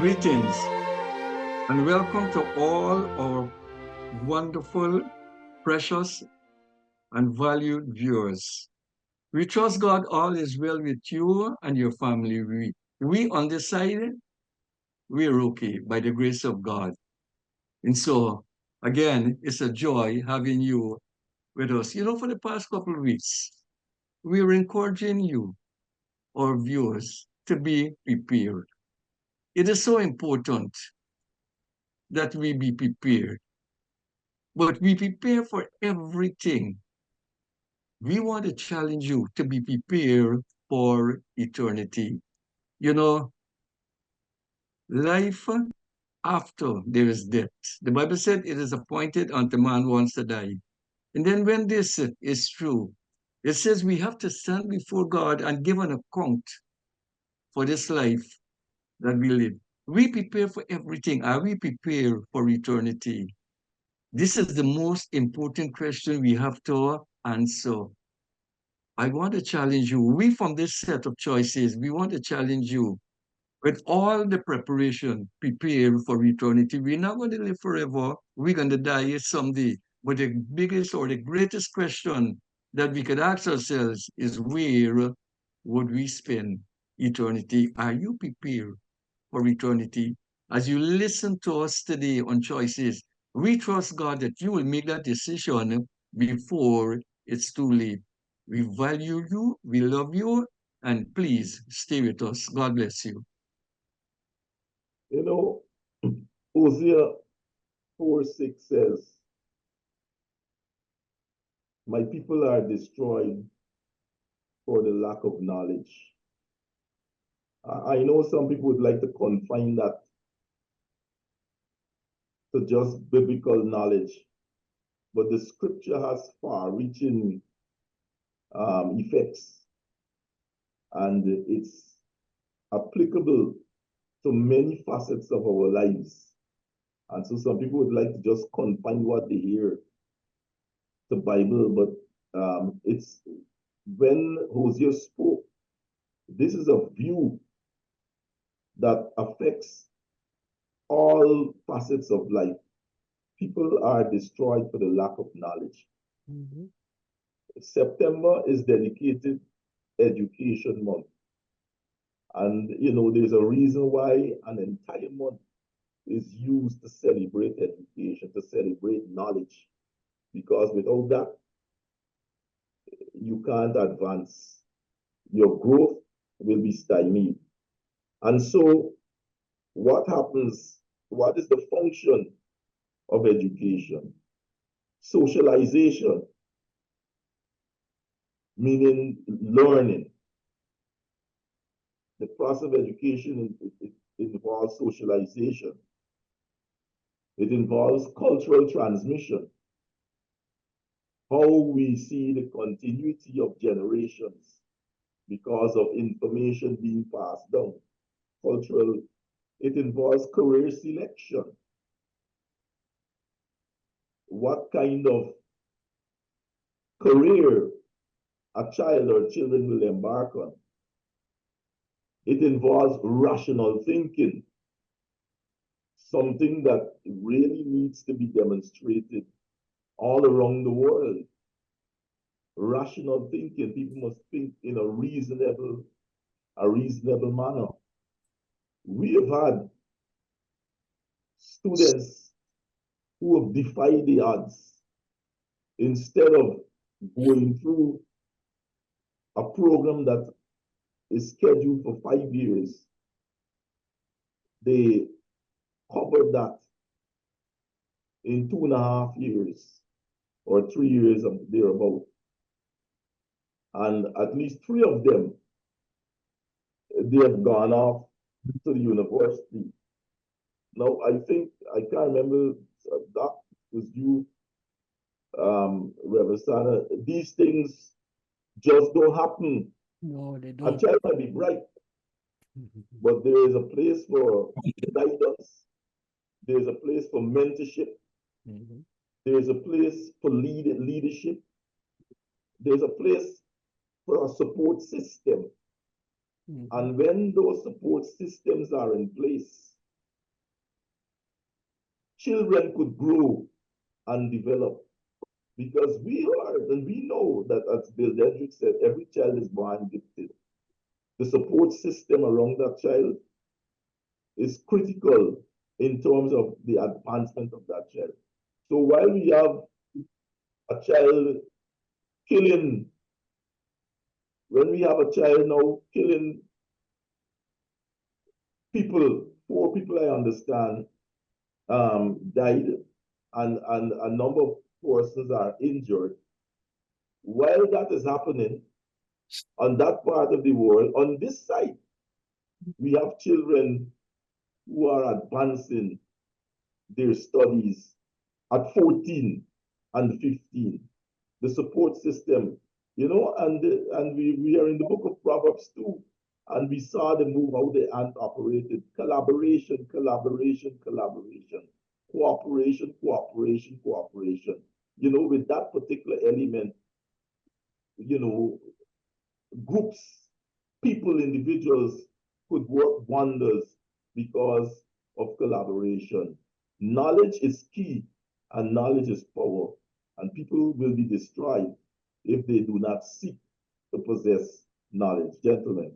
Greetings and welcome to all our wonderful, precious, and valued viewers. We trust God all is well with you and your family. We on this side, we're okay by the grace of God. And so, again, it's a joy having you with us. For the past couple of weeks, we're encouraging you, our viewers, to be prepared. It is so important that we be prepared, but we prepare for everything. We want to challenge you to be prepared for eternity. You know, life after there is death. The Bible said it is appointed unto man once to die. And then when this is true, it says we have to stand before God and give an account for this life that we live. We prepare for everything. Are we prepared for eternity? This is the most important question we have to answer. I want to challenge you. We, from this set of choices, we want to challenge you with all the preparation prepared for eternity. We're not going to live forever. We're going to die someday. But the biggest or the greatest question that we could ask ourselves is where would we spend eternity? Are you prepared for eternity? As you listen to us today on choices, we trust God that you will make that decision before it's too late. We value you, we love you, and please stay with us. God bless you. You know, Hosea 4:6 says, my people are destroyed for the lack of knowledge. I know some people would like to confine that to just biblical knowledge, but the scripture has far-reaching effects, and it's applicable to many facets of our lives. And so some people would like to just confine what they hear to Bible, but it's when Hosea spoke, this is a view that affects all facets of life. People are destroyed for the lack of knowledge. Mm-hmm. September is dedicated Education Month. And, there's a reason why an entire month is used to celebrate education, to celebrate knowledge. Because without that, you can't advance. Your growth will be stymied. And so, what happens? What is the function of education? Socialization, meaning learning. The process of education it involves socialization. It involves cultural transmission. How we see the continuity of generations because of information being passed down. Cultural, it involves career selection. What kind of career a child or children will embark on. It involves rational thinking, something that really needs to be demonstrated all around the world. Rational thinking, people must think in a reasonable manner. We have had students who have defied the odds. Instead of going through a program that is scheduled for 5 years, they covered that in 2.5 years or 3 years thereabout. And at least 3 of them, they have gone off to the university. Now, I can't remember, that was you, Reverend Sana. These things just don't happen. No, they don't. A child might be bright, but there is a place for guidance. There is a place for mentorship. Mm-hmm. There is a place for leadership. There's a place for a support system. Mm-hmm. And when those support systems are in place, children could grow and develop. Because we know that, as Bill Dedrick said, every child is born gifted. The support system around that child is critical in terms of the advancement of that child. So while we have a child killing, when we have a child now killing people, 4 people I understand died, and a number of persons are injured. While that is happening on that part of the world, on this side, we have children who are advancing their studies at 14 and 15. The support system, and we are in the book of Proverbs too, and we saw the move, how the ant operated. Collaboration, collaboration, collaboration. Cooperation, cooperation, cooperation. With that particular element, groups, people, individuals could work wonders because of collaboration. Knowledge is key, and knowledge is power, and people will be destroyed if they do not seek to possess knowledge. Gentlemen.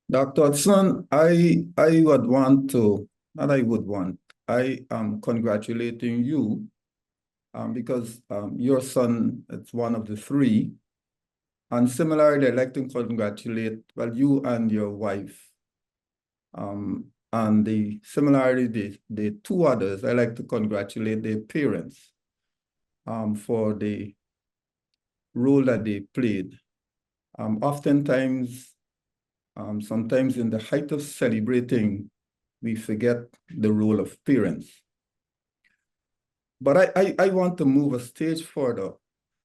Dr. Hudson, I would want to, not I would want, I am congratulating you because your son is one of the 3. And similarly, I'd like to congratulate, well, you and your wife. And similarly, the 2 others, I'd like to congratulate their parents for the role that they played. Oftentimes, sometimes in the height of celebrating, we forget the role of parents. But I want to move a stage further.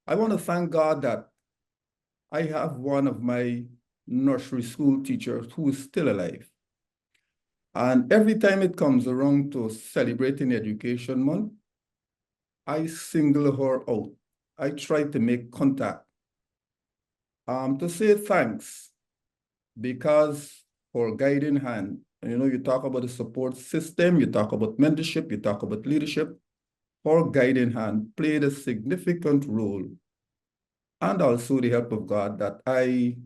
I want to thank God that I have one of my nursery school teachers who is still alive. And every time it comes around to celebrating Education Month, I single her out. I try to make contact to say thanks, because her guiding hand, you talk about the support system, you talk about mentorship, you talk about leadership, her guiding hand played a significant role, and also the help of God, that I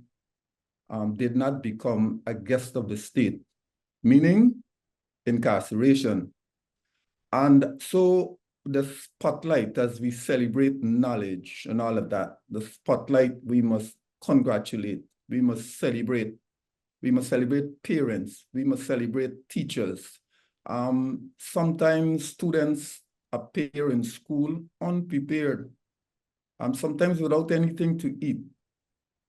did not become a guest of the state, meaning incarceration. And so the spotlight, as we celebrate knowledge and all of that, the spotlight, we must congratulate, we must celebrate parents, we must celebrate teachers. Sometimes students appear in school unprepared, sometimes without anything to eat,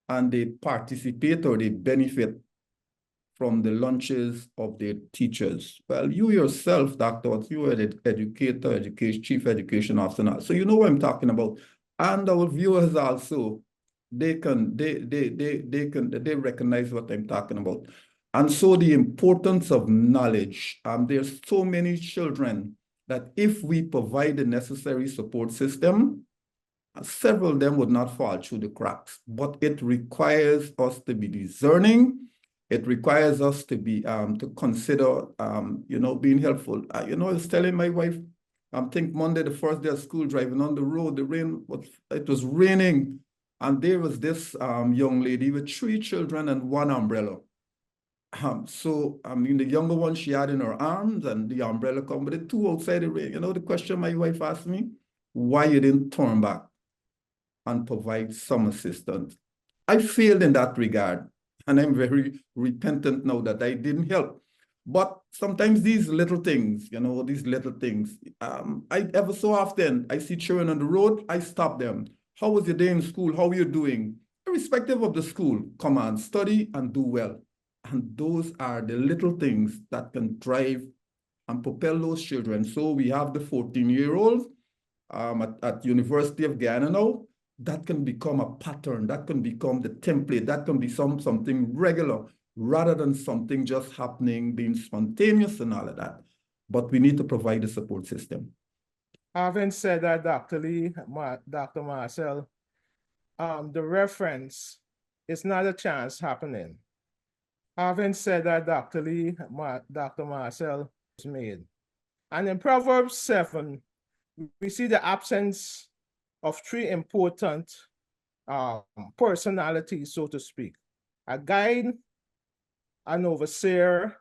and they participate or they benefit from the lunches of their teachers. Well, you yourself, Dr. You are an educator, chief education officer, so you know what I'm talking about. And our viewers also, they recognize what I'm talking about. And so the importance of knowledge. There's so many children that if we provide the necessary support system, several of them would not fall through the cracks. But it requires us to be discerning. It requires us to be to consider being helpful. I was telling my wife, I think Monday, the first day of school, driving on the road, it was raining, and there was this young lady with 3 children and 1 umbrella. So the younger one she had in her arms, and the umbrella come with the 2 outside the rain. The question my wife asked me, why you didn't turn back and provide some assistance? I failed in that regard, and I'm very repentant now that I didn't help. But sometimes these little things, I ever so often, I see children on the road, I stop them. How was your day in school? How are you doing? Irrespective of the school, come on, study and do well. And those are the little things that can drive and propel those children. So we have the 14-year-olds at University of Guyana now. That can become a pattern, that can become the template, that can be something regular, rather than something just happening, being spontaneous and all of that. But we need to provide a support system. Having said that, Dr. Lee, Dr. Marcel, the reference is not a chance happening. Having said that, Dr. Lee, Dr. Marcel is made. And in Proverbs 7, we see the absence of three important personalities, so to speak: a guide, an overseer,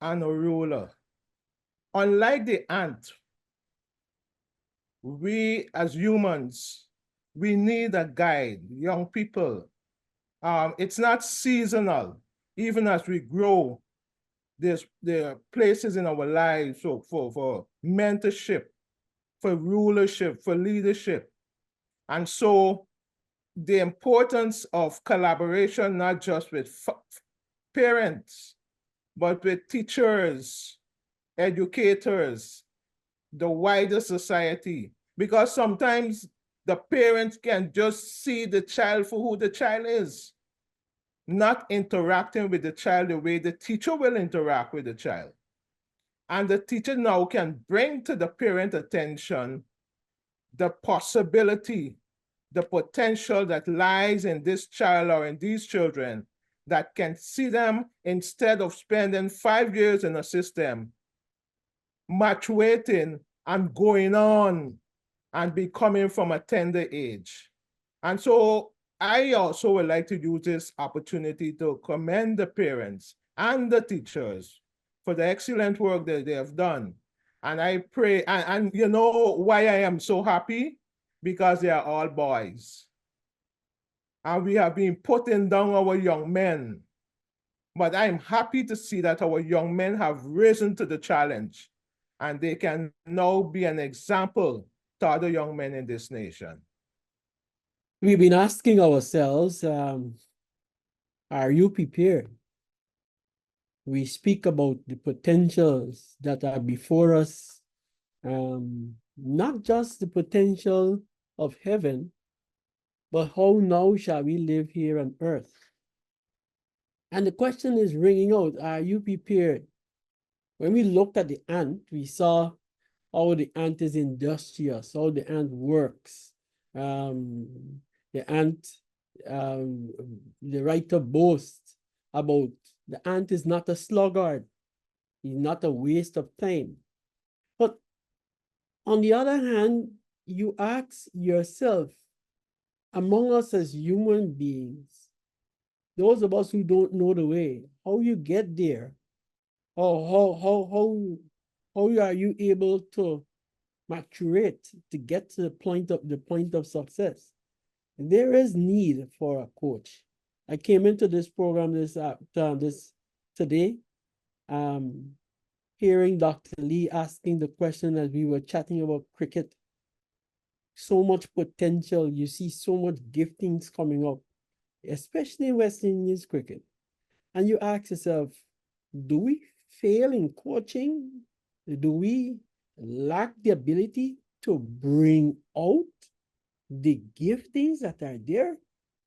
and a ruler. Unlike the ant, we as humans, we need a guide, young people. It's not seasonal. Even as we grow, there are places in our lives for mentorship, for rulership, for leadership. And so the importance of collaboration, not just with parents, but with teachers, educators, the wider society, because sometimes the parents can just see the child for who the child is, not interacting with the child the way the teacher will interact with the child. And the teacher now can bring to the parent attention the possibility, the potential that lies in this child or in these children, that can see them, instead of spending 5 years in a system, matuating and going on and becoming from a tender age. And so I also would like to use this opportunity to commend the parents and the teachers for the excellent work that they have done. And I pray, and you know why I am so happy? Because they are all boys. And we have been putting down our young men. But I'm happy to see that our young men have risen to the challenge, and they can now be an example to other young men in this nation. We've been asking ourselves, are you prepared? We speak about the potentials that are before us, not just the potential of heaven, but how now shall we live here on earth? And the question is ringing out, are you prepared? When we looked at the ant, we saw how the ant is industrious, how the ant works. The ant, the writer boasts about the ant is not a sluggard. He's not a waste of time. But on the other hand, you ask yourself, among us as human beings, those of us who don't know the way, how you get there? How are you able to maturate to get to the point of success? There is need for a coach. I came into this program today, hearing Dr. Lee asking the question as we were chatting about cricket. So much potential. You see so much giftings coming up, especially in West Indies cricket. And you ask yourself, do we fail in coaching? Do we lack the ability to bring out the giftings that are there?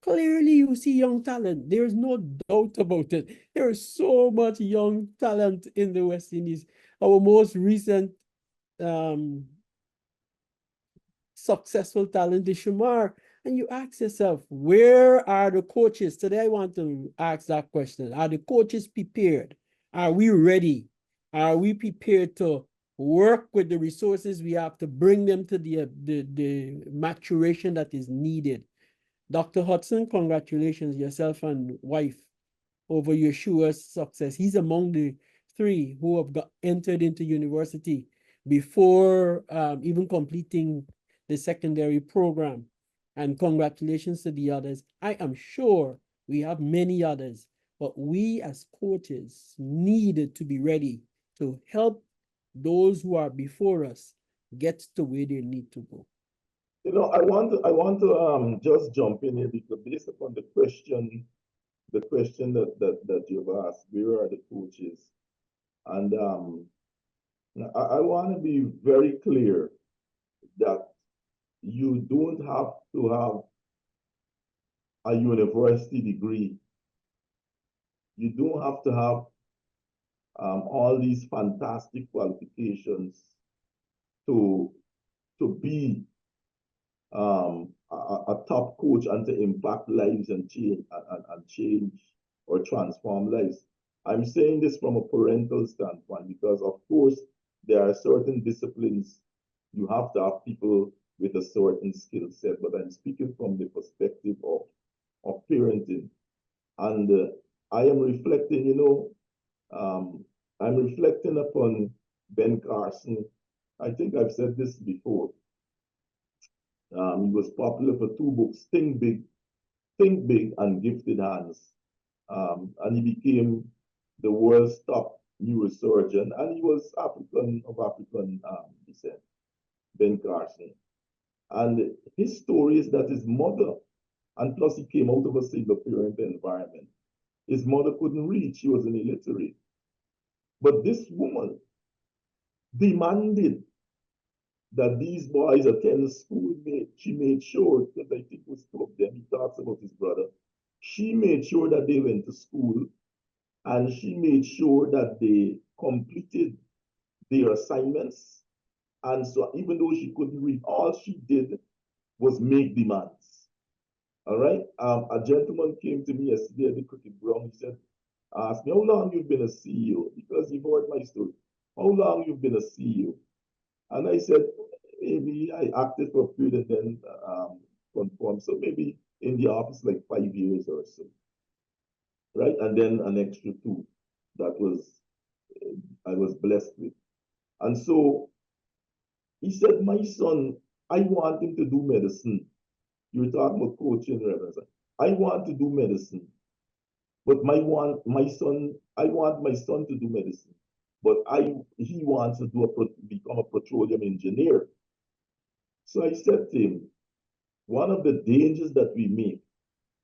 Clearly, you see young talent. There's no doubt about it. There is so much young talent in the West Indies. Our most recent successful talent is Shamar. And you ask yourself, where are the coaches? Today, I want to ask that question. Are the coaches prepared? Are we ready? Are we prepared to work with the resources we have to bring them to the maturation that is needed? Dr. Hudson, congratulations, yourself and wife, over Yeshua's success. He's among the 3 who have entered into university before even completing the secondary program. And congratulations to the others. I am sure we have many others, but we as coaches needed to be ready to help those who are before us get to where they need to go. You know, I want to just jump in here, because based upon the question that you've asked, where are the coaches? And I want to be very clear that you don't have to have a university degree. You don't have to have all these fantastic qualifications to be a top coach and to impact lives and change or transform lives. I'm saying this from a parental standpoint, because of course there are certain disciplines you have to have people with a certain skill set, but I'm speaking from the perspective of parenting. And I am reflecting, I'm reflecting upon Ben Carson. I think I've said this before. He was popular for two books, Think Big, and Gifted Hands. And he became the world's top neurosurgeon, and he was of African descent, Ben Carson. And his story is that his mother, and plus he came out of a single parent environment, his mother couldn't read, she was an illiterate. But this woman demanded that these boys attend school. She made sure, because I think it was two of them, he talks about his brother, she made sure that they went to school, and she made sure that they completed their assignments. And so even though she couldn't read, all she did was make demands. All right. A gentleman came to me yesterday at the cricket ground. He said, asked me, how long you've been a CEO? Because he heard my story. How long you've been a CEO? And I said, maybe I acted for a period and then conformed. So maybe in the office like 5 years or so. Right? And then an extra 2 that I was blessed with. And so he said, my son, I want him to do medicine. You were talking about coaching, Reverend. I want to do medicine. But I want my son to do medicine. But he wants to become a petroleum engineer. So I said to him, one of the dangers that we make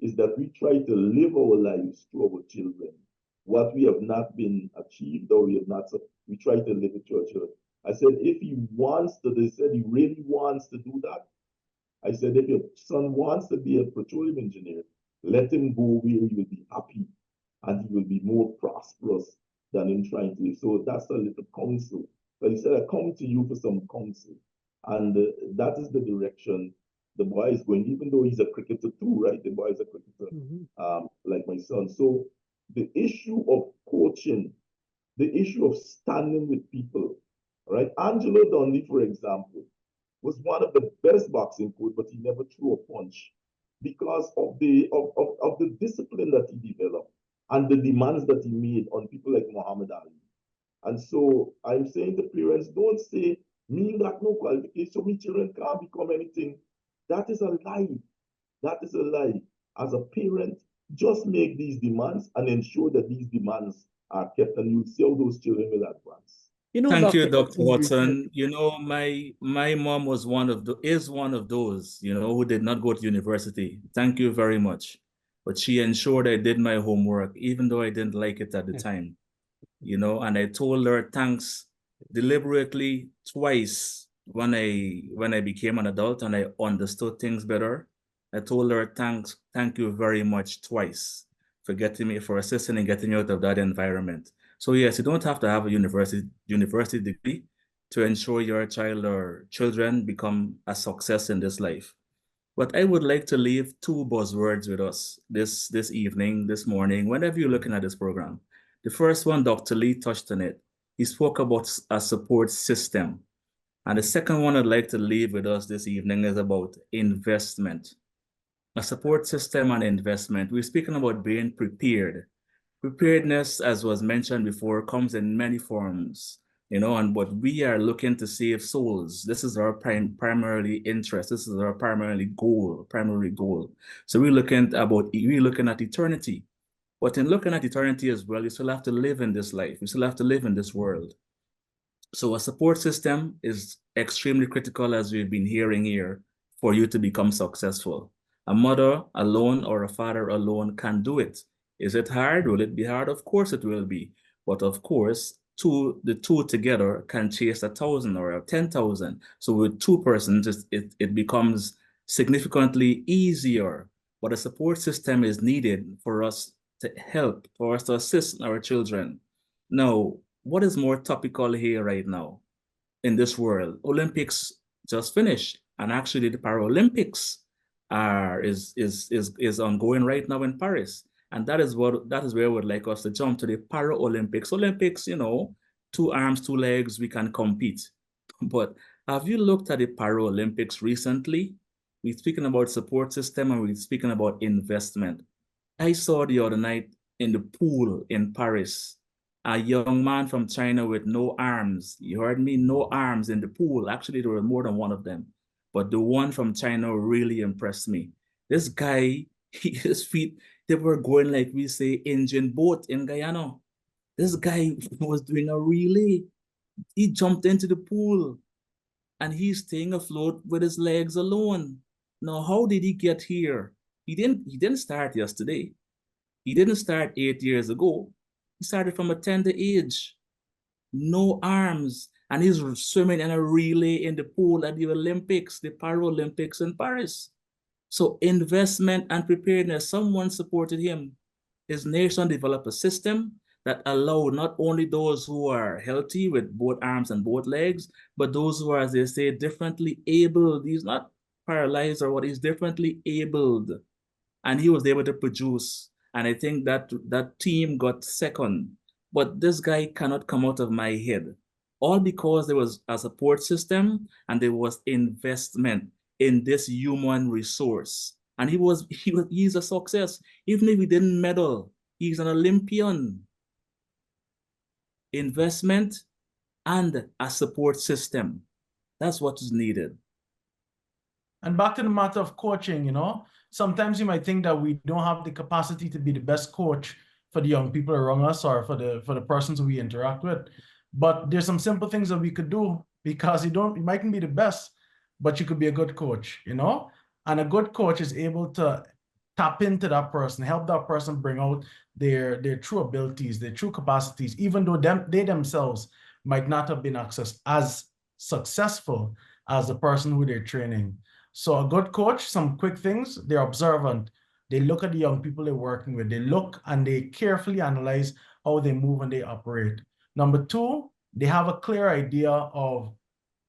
is that we try to live our lives through our children. What we have not been achieved or we try to live it through our children. I said, if he wants to, they said he really wants to do that. I said, if your son wants to be a petroleum engineer, let him go where he will be happy and he will be more prosperous than him trying to. So that's a little counsel. But he said, I come to you for some counsel. And that is the direction the boy is going, even though he's a cricketer too, right? The boy is a cricketer, like my son. So the issue of coaching, the issue of standing with people, right? Angelo Dundee, for example, was one of the best boxing coach, but he never threw a punch because of the discipline that he developed and the demands that he made on people like Muhammad Ali. And so I'm saying to parents, don't say, me got no qualification, so my children can't become anything. That is a lie. That is a lie. As a parent, just make these demands and ensure that these demands are kept, and you'll see how those children will advance. You know, Thank you, Dr. Dr. Watson. You know, my mom was one of those, who did not go to university. Thank you very much. But she ensured I did my homework, even though I didn't like it at the time. And I told her thanks deliberately twice when I became an adult and I understood things better. I told her thank you very much twice for assisting in getting me out of that environment. So yes, you don't have to have a university degree to ensure your child or children become a success in this life. But I would like to leave 2 buzzwords with us this evening, this morning, whenever you're looking at this program. The first one, Dr. Lee touched on it. He spoke about a support system. And the second one I'd like to leave with us this evening is about investment. A support system and investment. We're speaking about being prepared. Preparedness, as was mentioned before, comes in many forms, but we are looking to save souls. This is our primary interest. This is our primary goal. So we're looking at eternity. But in looking at eternity as well, you still have to live in this life. You still have to live in this world. So a support system is extremely critical, as we've been hearing here, for you to become successful. A mother alone or a father alone can do it. Is it hard? Will it be hard? Of course it will be. But of course, the two together can chase 1,000 or 10,000. So with 2 persons, it becomes significantly easier. But a support system is needed for us to help, for us to assist our children. Now, what is more topical here right now in this world? Olympics just finished, and actually the Paralympics is ongoing right now in Paris. And that is where I would like us to jump to the Paralympics. Olympics, 2 arms, 2 legs, we can compete. But have you looked at the Paralympics recently? We're speaking about support system and we're speaking about investment. I saw the other night in the pool in Paris, a young man from China with no arms. You heard me? No arms in the pool. Actually, there were more than one of them. But the one from China really impressed me. This guy, his feet, they were going like we say engine boat in Guyana. This guy was doing a relay. He jumped into the pool and he's staying afloat with his legs alone. Now, how did he get here? He didn't start yesterday. He didn't start 8 years ago. He started from a tender age. No arms. And he's swimming in a relay in the pool at the Olympics, the Paralympics in Paris. So investment and preparedness, someone supported him. His nation developed a system that allowed not only those who are healthy with both arms and both legs, but those who are, as they say, differently abled. He's not paralyzed or what, he's differently abled. And he was able to produce. And I think that that team got second. But this guy cannot come out of my head. All because there was a support system and there was investment in this human resource. And he's a success. Even if he didn't medal, he's an Olympian. Investment and a support system. That's what is needed. And back to the matter of coaching, you know, sometimes you might think that we don't have the capacity to be the best coach for the young people around us or for the persons we interact with. But there's some simple things that we could do, because you mightn't be the best, but you could be a good coach, you know? And a good coach is able to tap into that person, help that person bring out their true abilities, their true capacities, even though they themselves might not have been as successful as the person who they're training. So a good coach, some quick things: they're observant. They look at the young people they're working with. They look and they carefully analyze how they move and they operate. Number 2, they have a clear idea of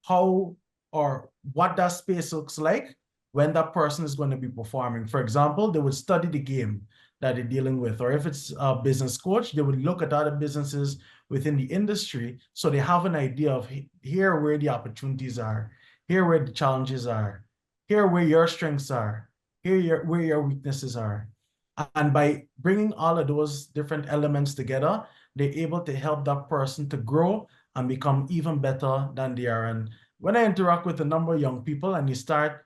how or what that space looks like when that person is going to be performing. For example, they would study the game that they're dealing with. Or if it's a business coach, they would look at other businesses within the industry, so they have an idea of here where the opportunities are, here where the challenges are, here where your strengths are, here where your weaknesses are. And by bringing all of those different elements together, they're able to help that person to grow and become even better than they are. And when I interact with a number of young people and you start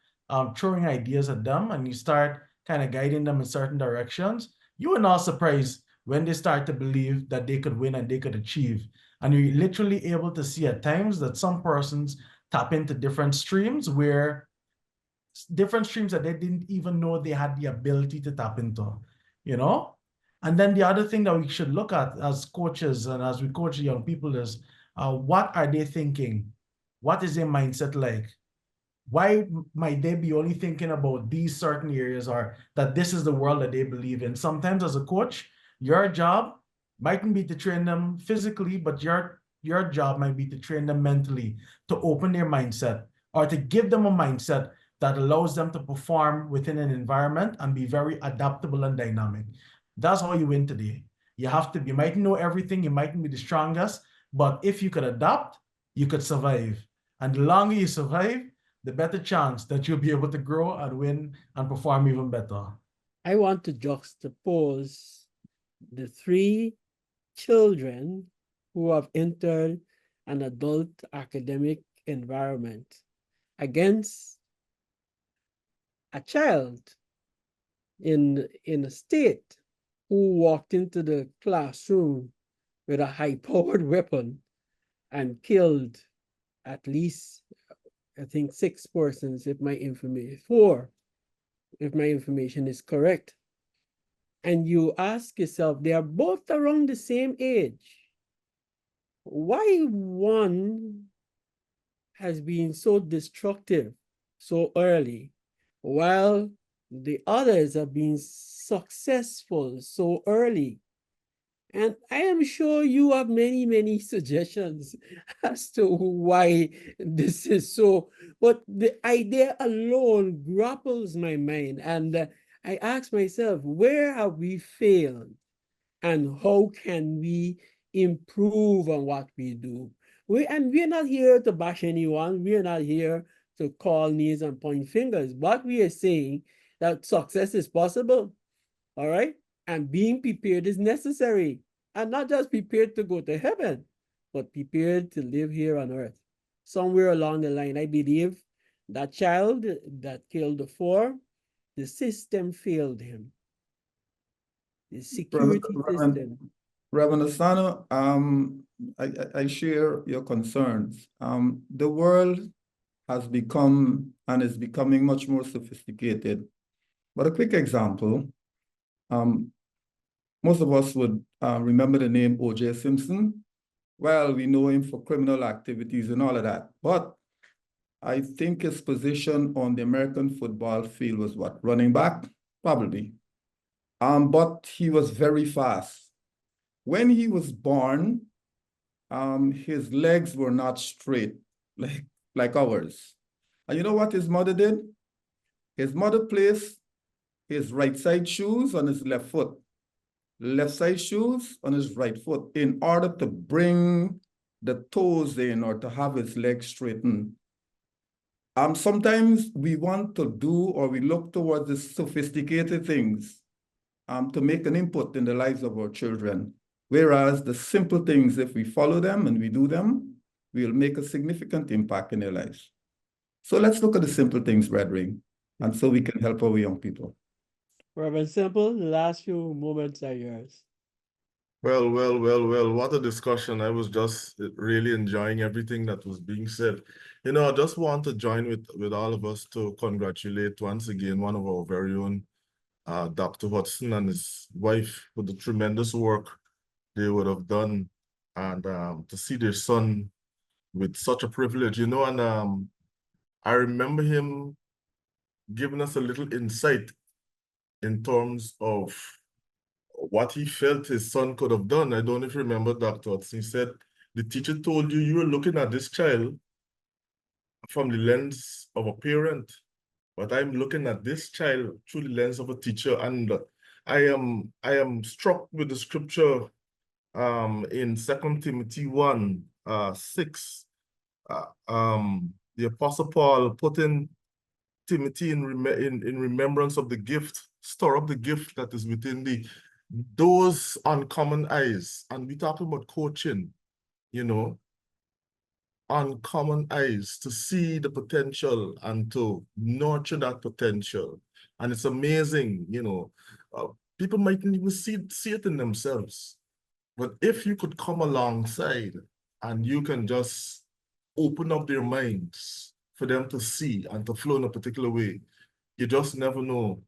throwing ideas at them and you start kind of guiding them in certain directions, you are not surprised when they start to believe that they could win and they could achieve. And you're literally able to see at times that some persons tap into different streams that they didn't even know they had the ability to tap into, you know? And then the other thing that we should look at as coaches and as we coach young people is what are they thinking? What is their mindset like? Why might they be only thinking about these certain areas, or that this is the world that they believe in? Sometimes as a coach, your job mightn't be to train them physically, but your job might be to train them mentally, to open their mindset, or to give them a mindset that allows them to perform within an environment and be very adaptable and dynamic. That's how you win today. You might know everything, you mightn't be the strongest, but if you could adapt, you could survive. And the longer you survive, the better chance that you'll be able to grow and win and perform even better. I want to juxtapose the 3 children who have entered an adult academic environment against a child in a state who walked into the classroom with a high-powered weapon and killed at least, I think, 6 persons, if my information, 4, if my information is correct. And you ask yourself, they are both around the same age. Why one has been so destructive so early, while the others have been successful so early? And I am sure you have many, many suggestions as to why this is so. But the idea alone grapples my mind. And I ask myself, where have we failed? And how can we improve on what we do. We're not here to bash anyone. We're not here to call names and point fingers. But we are saying that success is possible, all right? And being prepared is necessary. And not just prepared to go to heaven, but prepared to live here on earth. Somewhere along the line, I believe that child that killed the four, the system failed him. The security system. Reverend Asano, I share your concerns. The world has become and is becoming much more sophisticated. But a quick example, most of us would remember the name O.J. Simpson. Well, we know him for criminal activities and all of that. But I think his position on the American football field was what? Running back? Probably. But he was very fast. When he was born, his legs were not straight like ours. And you know what his mother did? His mother placed his right side shoes on his left foot, left side shoes on his right foot in order to bring the toes in or to have his legs straightened. Sometimes we want to do or we look towards the sophisticated things to make an input in the lives of our children. Whereas the simple things, if we follow them and we do them, we'll make a significant impact in their lives. So let's look at the simple things, brethren, and so we can help our young people. Reverend Simple, the last few moments are yours. Well, what a discussion. I was just really enjoying everything that was being said. You know, I just want to join with all of us to congratulate once again one of our very own, Dr. Hudson and his wife for the tremendous work they would have done, and to see their son with such a privilege, you know, and I remember him giving us a little insight in terms of what he felt his son could have done. I don't know if you remember, Dr. Hudson. He said, the teacher told you were looking at this child from the lens of a parent, but I'm looking at this child through the lens of a teacher. And I am struck with the scripture in 2 Timothy 1:6. The Apostle Paul putting Timothy in remembrance of the gift, store up the gift that is within thee, those uncommon eyes. And we talking about coaching, you know, uncommon eyes to see the potential and to nurture that potential. And it's amazing, you know, people mightn't even see it in themselves. But if you could come alongside and you can just open up their minds for them to see and to flow in a particular way, you just never know,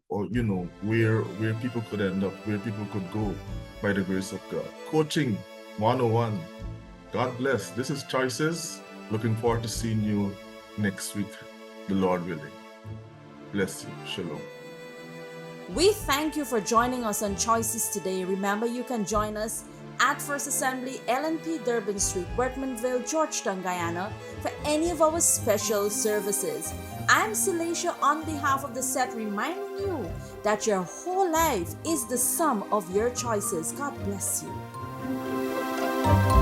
or you know, where people could end up, where people could go by the grace of God. Coaching 101. God bless. This is Choices. Looking forward to seeing you next week, the Lord willing. Bless you. Shalom. We thank you for joining us on Choices today. Remember, you can join us at First Assembly, LNP Durban Street, Workmanville, Georgetown, Guyana, for any of our special services. I'm Celacia on behalf of the set, reminding you that your whole life is the sum of your choices. God bless you.